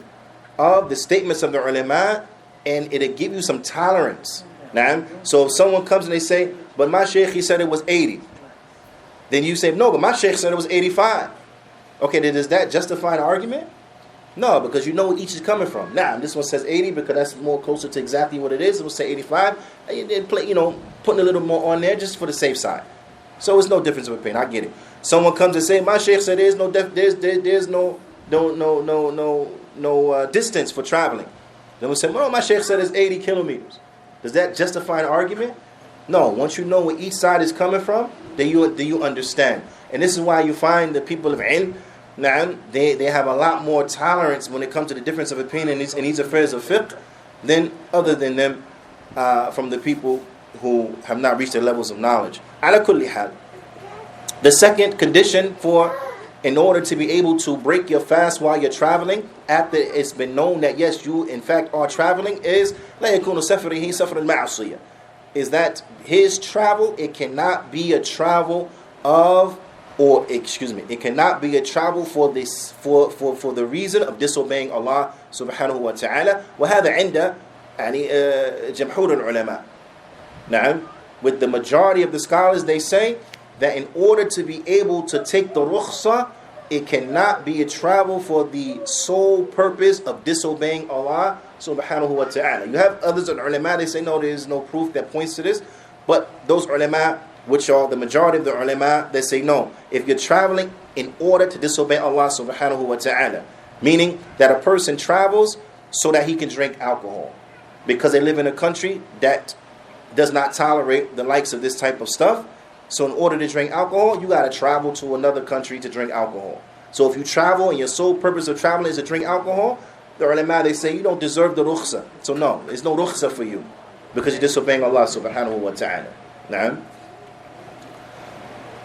of the statements of the ulama and it'll give you some tolerance. Now, so if someone comes and they say, but my sheikh, he said it was 80. Then you say, no, but my sheikh said it was 85. Okay, then does that justify the argument? No, because you know where each is coming from. Now, this one says 80 because that's more closer to exactly what it is. It will say 85. And then play, putting a little more on there just for the safe side. So it's no difference of opinion. I get it. Someone comes and say, my sheikh said there's no distance for traveling. Then we say, well, my sheikh said it's 80 kilometers. Does that justify an argument? No. Once you know where each side is coming from, then you understand. And this is why you find the people of ilm, they have a lot more tolerance when it comes to the difference of opinion in these affairs of fiqh than other than them from the people who have not reached their levels of knowledge. Ala kulli hal. The second condition in order to be able to break your fast while you're traveling, after it's been known that yes, you in fact are traveling, is لا يكون سفره سفر المعصية. Is that his travel, it cannot be a travel it cannot be a travel for the reason of disobeying Allah subhanahu wa ta'ala. وهذا عند جمهور العلماء. Now, with the majority of the scholars, they say that in order to be able to take the rukhsah, it cannot be a travel for the sole purpose of disobeying Allah subhanahu wa ta'ala. You have others of the ulama, they say no, there is no proof that points to this. But those ulama, which are the majority of the ulama, they say no. If you're traveling in order to disobey Allah subhanahu wa ta'ala, meaning that a person travels so that he can drink alcohol, because they live in a country that does not tolerate the likes of this type of stuff. So in order to drink alcohol, you got to travel to another country to drink alcohol. So if you travel and your sole purpose of traveling is to drink alcohol, the ulama, they say you don't deserve the rukhsah. So no, there's no rukhsah for you because you're disobeying Allah subhanahu wa ta'ala. Now,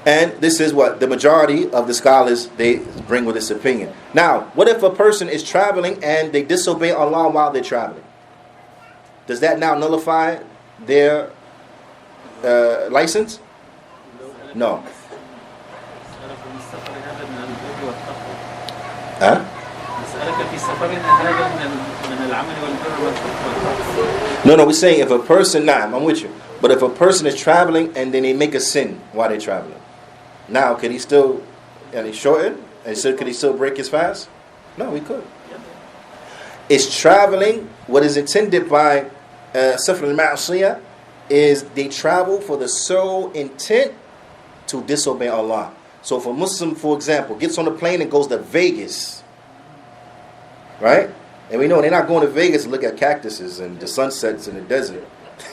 and this is what the majority of the scholars, they bring with this opinion. Now, what if a person is traveling and they disobey Allah while they're traveling? Does that now nullify their license? No. Huh? No, we're saying if a person, I'm with you. But if a person is traveling and then they make a sin while they're traveling, now can he still, shorten? And so could he still break his fast? No, he could. It's traveling, what is intended by Safr al-Ma'asiyah is they travel for the sole intent to disobey Allah. So if a Muslim, for example, gets on a plane and goes to Vegas, right? And we know they're not going to Vegas to look at cactuses and the sunsets in the desert.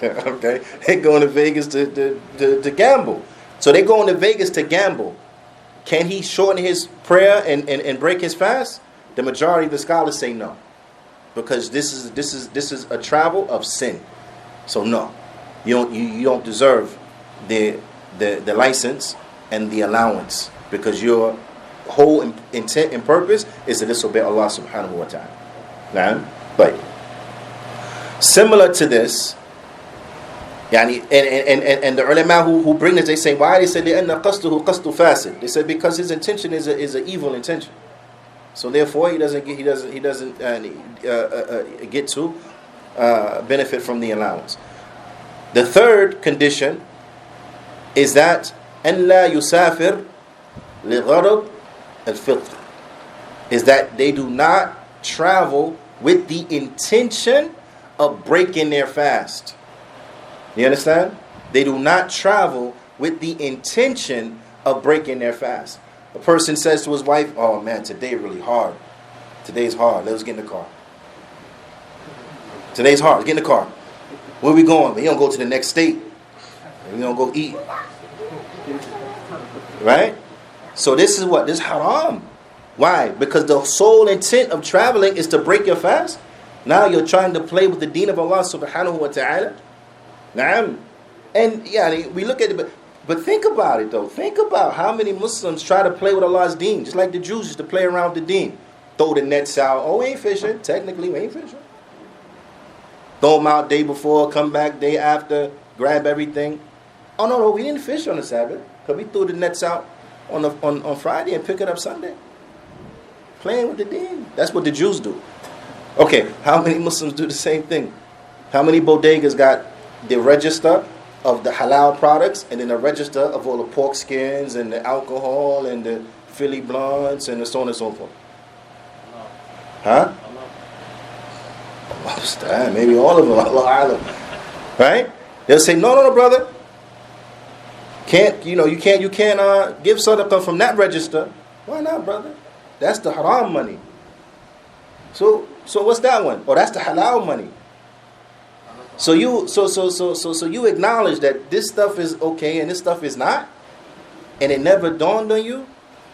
Okay? They're going to Vegas to gamble. So they're going to Vegas to gamble. Can he shorten his prayer and break his fast? The majority of the scholars say no. because this is a travel of sin. So no, you don't deserve the license and the allowance, because your whole intent and purpose is to disobey Allah subhanahu wa ta'ala. Now, but similar to this, yani, and the ulama who bring this, they say, why? They say لأن قصده قصد فاسد. They said because his intention is an evil intention, so therefore he doesn't get to benefit from the allowance. The third condition is that أن لا يسافر لغرض الفطر, is that they do not travel with the intention of breaking their fast. You understand? They do not travel with the intention of breaking their fast. A person says to his wife, oh man, today really hard. Today's hard. Let's get in the car. Today's hard. Get in the car. Where we going? We don't go to the next state. We don't go eat. Right? So this is what? This is haram. Why? Because the sole intent of traveling is to break your fast. Now you're trying to play with the deen of Allah subhanahu wa ta'ala. Naam. And yeah, we look at it, but think about it though. Think about how many Muslims try to play with Allah's deen, just like the Jews used to play around with the deen. Throw the nets out. Oh, we ain't fishing. Technically, we ain't fishing. Throw them out day before, come back day after, grab everything. Oh no, we didn't fish on the Sabbath because we threw the nets out on Friday and pick it up Sunday. Playing with the deen. That's what the Jews do. Okay, how many Muslims do the same thing? How many bodegas got the register of the halal products and then the register of all the pork skins and the alcohol and the Philly blunts and so on and so forth? Huh? Maybe all of them. Allah. Right? They'll say, no, brother. You can't give sadaqah from that register. Why not, brother? That's the haram money. So what's that one? Oh, that's the halal money. So you acknowledge that this stuff is okay and this stuff is not, and it never dawned on you.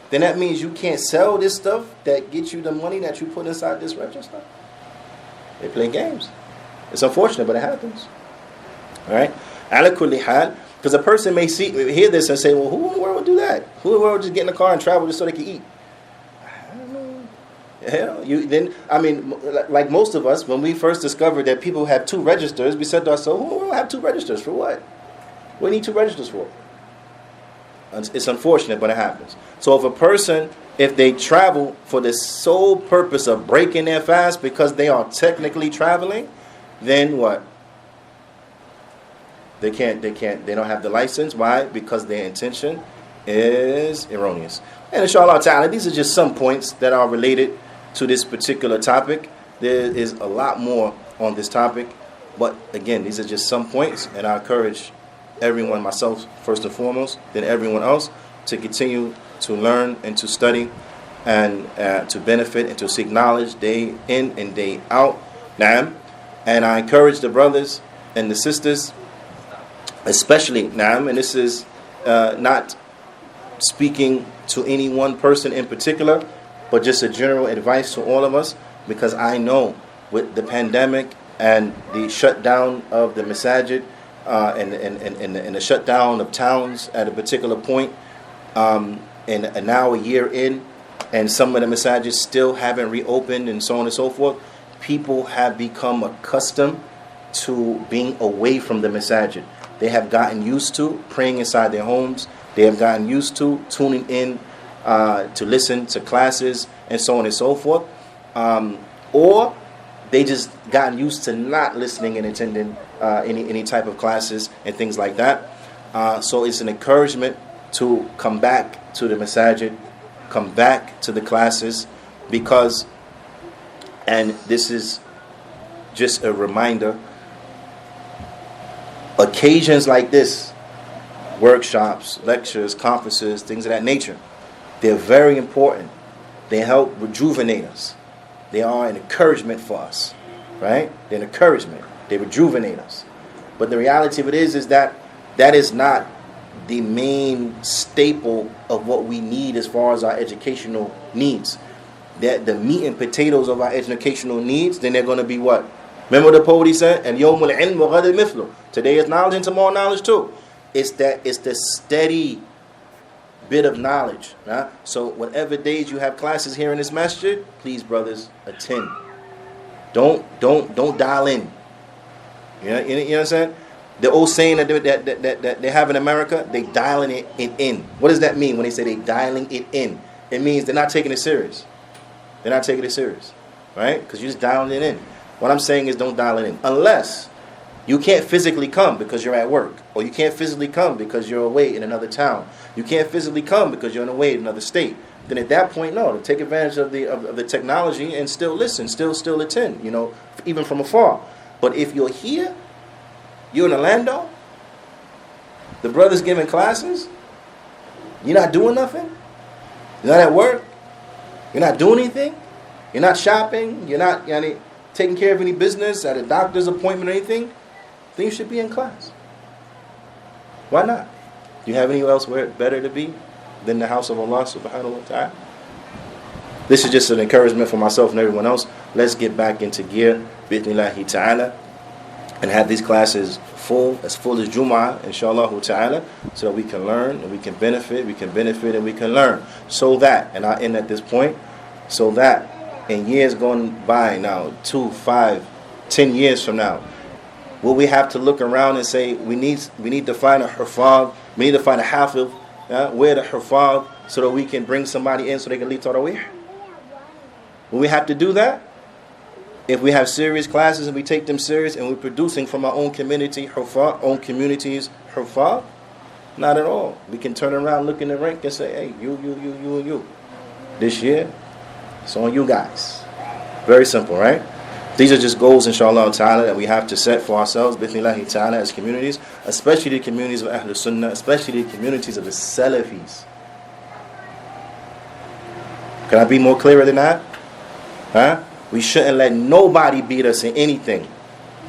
Then that means you can't sell this stuff that gets you the money that you put inside this register. They play games. It's unfortunate, but it happens. All right. Ala kulli hal. Because a person may hear this and say, well, who in the world would do that? Who in the world would just get in the car and travel just so they can eat? I don't know. Like most of us, when we first discovered that people have two registers, we said to ourselves, who in the world have two registers? For what? What do you need two registers for? It's unfortunate, but it happens. So if they travel for the sole purpose of breaking their fast because they are technically traveling, then what? They don't have the license. Why? Because their intention is erroneous. And inshallah ta'ala, these are just some points that are related to this particular topic. There is a lot more on this topic, but again, these are just some points, and I encourage everyone, myself first and foremost, then everyone else, to continue to learn and to study and to benefit and to seek knowledge day in and day out. Naam. And I encourage the brothers and the sisters, especially Naam, and this is not speaking to any one person in particular, but just a general advice to all of us, because I know with the pandemic and the shutdown of the masajid and the shutdown of towns at a particular point, and now a year in, and some of the masajid still haven't reopened and so on and so forth, people have become accustomed to being away from the masajid. They have gotten used to praying inside their homes. They have gotten used to tuning in to listen to classes and so on and so forth. Or they just gotten used to not listening and attending any type of classes and things like that. So it's an encouragement to come back to the masajid, come back to the classes, because, and this is just a reminder, occasions like this, workshops, lectures, conferences, things of that nature, they're very important. They help rejuvenate us. They are an encouragement for us, right? They're an encouragement. They rejuvenate us. But the reality of it is that is not the main staple of what we need as far as our educational needs. the meat and potatoes of our educational needs, then they're going to be what? Remember the poet he said, and yawmul ilm wa ghadal mithlu. Today is knowledge and tomorrow knowledge too. It's the steady bit of knowledge. Huh? So whatever days you have classes here in this masjid, please, brothers, attend. Don't dial in. You know what I'm saying? The old saying that they have in America, they dialing it in. What does that mean when they say they dialing it in? It means they're not taking it serious. They're not taking it serious, right? Because you're just dialing it in. What I'm saying is don't dial it in. Unless you can't physically come because you're at work. Or you can't physically come because you're away in another town. You can't physically come because you're away in another state. Then at that point, no, take advantage of the technology and still listen, still attend, even from afar. But if you're here, you're in Orlando, the brother's giving classes, you're not doing nothing, you're not at work, you're not doing anything, you're not shopping, you're not taking care of any business at a doctor's appointment or anything, then you should be in class. Why not? Do you have anywhere else where it's better to be than the house of Allah subhanahu wa ta'ala? This is just an encouragement for myself and everyone else. Let's get back into gear, bi'ithnillahi ta'ala, and have these classes as full as Jum'ah, inshallah ta'ala, so that we can learn and we can benefit and we can learn. So that, and I end at this point, so that in years going by now, 2, 5, 10 years from now, will we have to look around and say, we need to find a hufaz, we need to find a hafiz, where the hufaz, so that we can bring somebody in so they can lead Tarawih? Will we have to do that? If we have serious classes and we take them serious and we're producing from our own community, own communities, hufaz? Not at all. We can turn around, look in the rank and say, hey, you. This year, it's on you guys. Very simple, right? These are just goals, inshallah ta'ala, that we have to set for ourselves, bi'ithnillahi ta'ala, as communities, especially the communities of Ahlul Sunnah, especially the communities of the Salafis. Can I be more clearer than that? Huh? We shouldn't let nobody beat us in anything.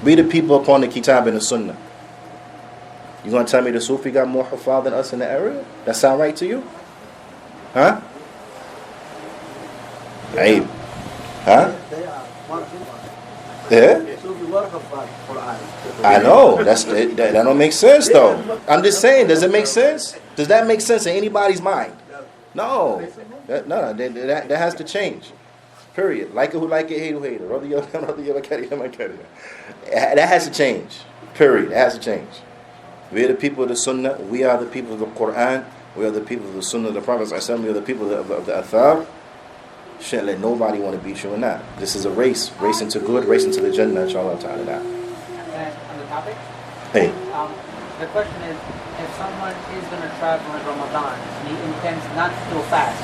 Be the people upon the Kitab and the Sunnah. You going to tell me the Sufi got more hufaz than us in the area? That sound right to you? Huh? Hey. Huh? Yeah? I know. That don't make sense though. I'm just saying, does it make sense? Does that make sense in anybody's mind? No. That has to change. Period. Like it who like it, hate who hate it. That has to change. Period. It has to change. We are the people of the Sunnah. We are the people of the Quran. We are the people of the Sunnah of the Prophet. We are the people of the Athar. Shouldn't let nobody want to beat you in that. This is a race into good, race into the Jannah, inshallah ta'ala. On the topic? Hey. The question is, if someone is going to travel in Ramadan and he intends not to fast,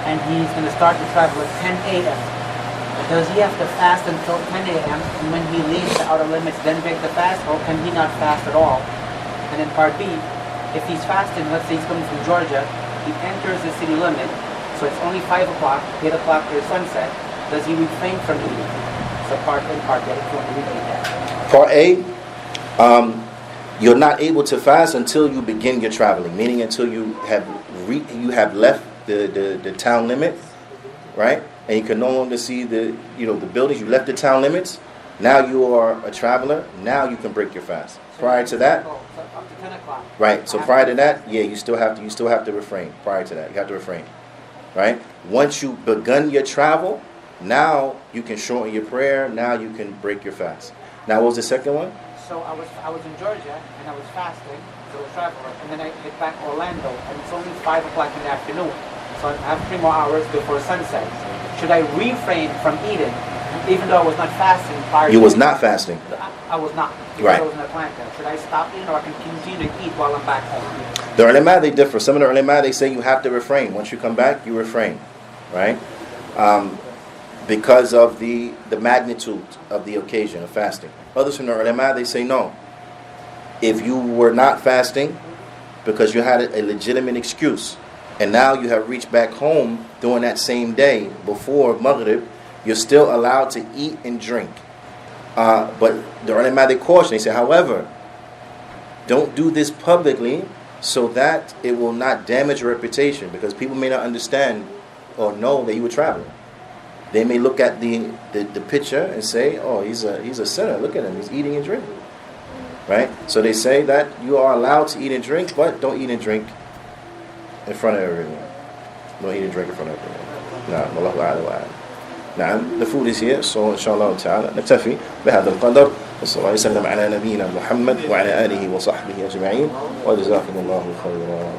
and he's going to start to travel at 10 a.m., does he have to fast until 10 a.m. and when he leaves the outer limits then break the fast, or can he not fast at all? And then part B, if he's fasting, let's say he's coming from Georgia, he enters the city limit, so it's only 5 o'clock, 8 o'clock to sunset, does he refrain from eating? So part A, part B, if you want to repeat that. Part A, you're not able to fast until you begin your traveling, meaning until you have left the town limit, right? And you can no longer see the buildings. You left the town limits. Now you are a traveler. Now you can break your fast. Prior to that, up to 10 o'clock. Right. So prior to that, yeah, you still have to refrain. Prior to that, you have to refrain, right? Once you begun your travel, now you can shorten your prayer. Now you can break your fast. Now, what was the second one? So I was in Georgia and I was fasting, so I was traveler, and then I get back to Orlando, and it's only 5 o'clock in the afternoon. So I have 3 more hours before sunset. Should I refrain from eating, even though I was not fasting prior? You was not fasting. I was not. Because right. I was in Atlanta. Should I stop eating, or I can continue to eat while I'm back home? The ulama, they differ. Some of the ulama, they say you have to refrain. Once you come back, you refrain, right? Because of the magnitude of the occasion of fasting. Others from the ulama, they say no. If you were not fasting because you had a legitimate excuse, and now you have reached back home during that same day before Maghrib, you're still allowed to eat and drink. But the ulama, they caution, they say, however, don't do this publicly so that it will not damage your reputation, because people may not understand or know that you were traveling. They may look at the picture and say, oh, he's a sinner. Look at him. He's eating and drinking. Right? So they say that you are allowed to eat and drink, but don't eat and drink in front of everyone. Don't eat and drink in front of everyone. نعم والله أعلم وأعلم. نعم, the food is here, so إن شاء الله تعالى نكتفي بهذا القدر. وصلى الله وسلم على نبينا محمد وعلى آله وصحبه أجمعين وجزاكم الله خيرا.